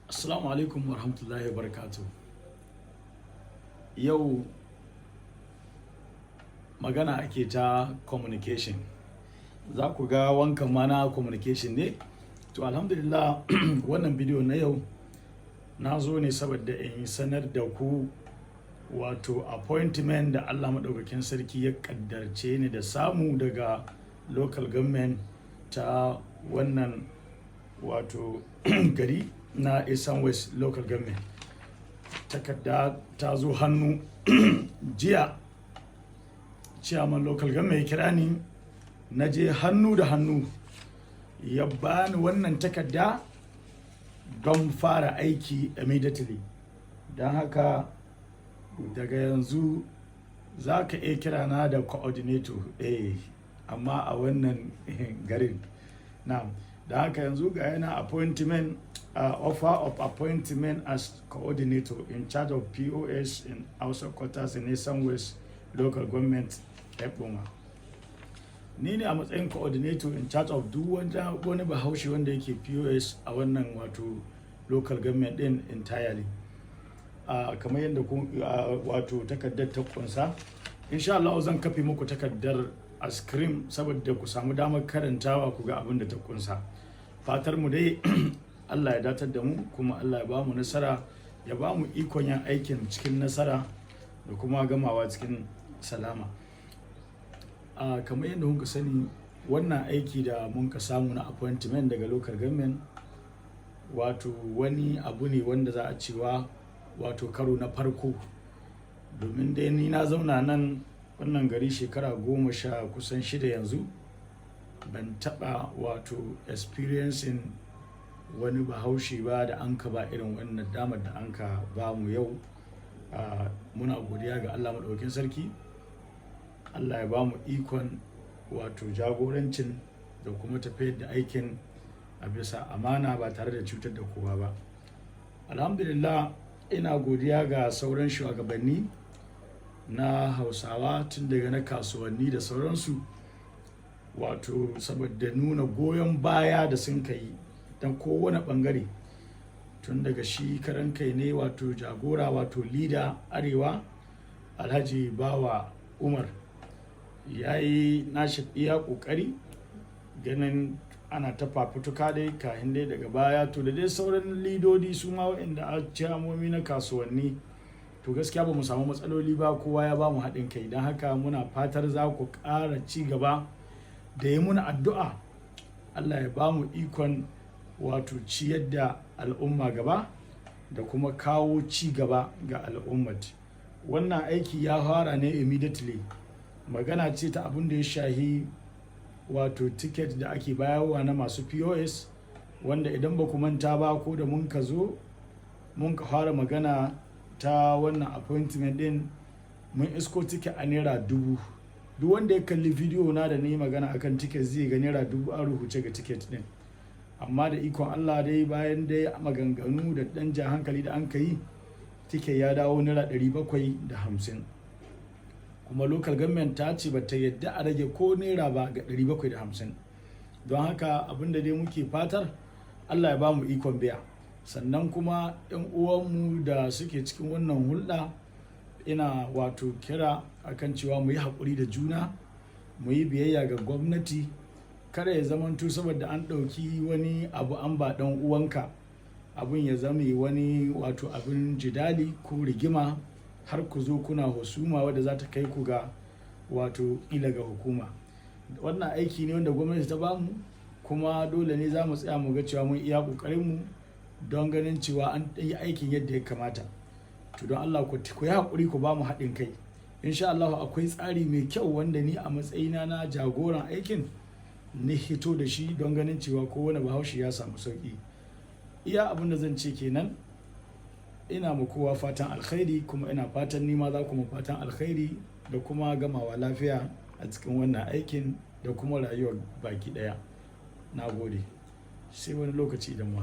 Assalamu alaikum wa rahmatullahi wa barakatuh. Yau magana ake ta communication. Za ku ga wankan mana communication ne? To alhamdulillah wannan bidiyo na yau na zo ne saboda in sanar da ku wato appointment da Allah maɗaukakin sarki ya ƙaddarce ni da samu daga local government ta wannan wato gari na Esan West local government. Takarda ta zo hannu jiya chairman local government ya kira ni, na je hannu da hannu ya bani wannan takarda don fara aiki immediately. Don haka daga yanzu za ka iya kira na da coordinator amma a wannan garin na da haka yanzu ga yana appointment offer of appointment as coordinator in charge of POS in Hausa quarters in Esan West local government Ekpoma. Ni ne a matsayin coordinator in charge of duk wani bahaushe wanda yake POS a wannan wato local government din entirely. Kamar yadda wato takardar ta kunsa, insha Allah zan kafe muku takardar a screen saboda ku samu damar karantawa ku ga abin da ta kunsa. Fatar mu dai Allah ya datar da mu, kuma Allah ya ba mu nasara, ya ba mu ikon yin aikin cikin nasara da kuma gamawa cikin salama. Kamar yadda kuka sani, wannan aiki da mun ka samu na appointment daga local government wato wani abu ne wanda za a cewa wato karo na farko, domin dai ni na zauna nan wannan gari shekara 16 yanzu, ban taba wato experiencing wani bahaushe ba da an ka ba irin wannan damar da an ka ba mu yau. Muna godiya ga Allah maɗaukin sarki. Allah ya ba mu ikon wato jagorancin da kuma tafiyar da aikin a bisa amana ba tare da cutar da kowa ba. Alhamdulillah, ina godiya ga sauran shugabanni na Hausawa tun daga na kasuwanni da sauransu, wato saboda nuna goyon baya da sun kai don kowane bangare, tun daga shi karan kai ne wato jagora wato leader arewa Alhaji Bawa Umar ya yi nashi iya kokari ganin ana ta fafutuka dai kahin dai daga baya, to da dai sauran lidodi su ma waɗanda a ciyamomi na kasuwanni, to gaskiya ba mu samu matsaloli ba, kowa ya ba mu haɗin kai. Don haka muna fatar za ku ƙara ci gaba da yi muna addu'a Allah ya ba mu ikon wato ciyar da al'umma gaba da kuma kawo ci gaba ga al'ummat. Wannan aiki ya fara ne immediately. Magana ce ta abin da ya shahi wato ticket da ake bayarwa na masu POS, wanda idan ba ku manta ba, ko da mun ka zo mun ka fara magana ta wannan appointment din, mun isko ticket a naira 1000. Duk wanda ya kalli video na da ni magana akan ticket zai ga naira 1000 an rubuce ga ticket din. Amma da ikon Allah dai, bayan dai maganganu da dan jan hankali da an kai, ticket ya dawo naira 750. Kuma local government ta ce ba ta yadda a rage ko naira ba ga 750. Don haka abinda dai muke fatar Allah ya ba mu ikon biya. Sannan kuma 'yan uwanmu da suke cikin wannan hulɗa, ina wato kira akan cewa mu yi haƙuri da juna, mu yi biyayya ga gwamnati. Kada ya zamanto saboda an ɗauki wani abu an ba ɗan uwanka, abin ya zame wani wato abin jidali ko rigima, har ku zo kuna husuma wadda za ta kai ku ga wato ila ga hukuma. Wannan aiki ne wanda gwamnati ta bamu, kuma dole ne za mu tsaya mu ga cewa mun iya ƙoƙarinmu don ganin cewa an yi aikin yadda ya kamata. To don Allah ku yi haƙuri, ku ba mu haɗin kai. Insha Allah akwai tsari mai kyau wanda ni a matsayina na jagoran aikin ni hito da shi don ganin cewa kowane bahaushe ya samu sauƙi. Iya abin da zan ce kenan. Ina mu kowa fatan alkhairi, kuma ina fatan nima za ku mu fatan alkhairi da kuma gamawa lafiya a cikin wannan aikin da kuma rayuwar baki ɗaya. Na gode, sai wani lokaci da mu.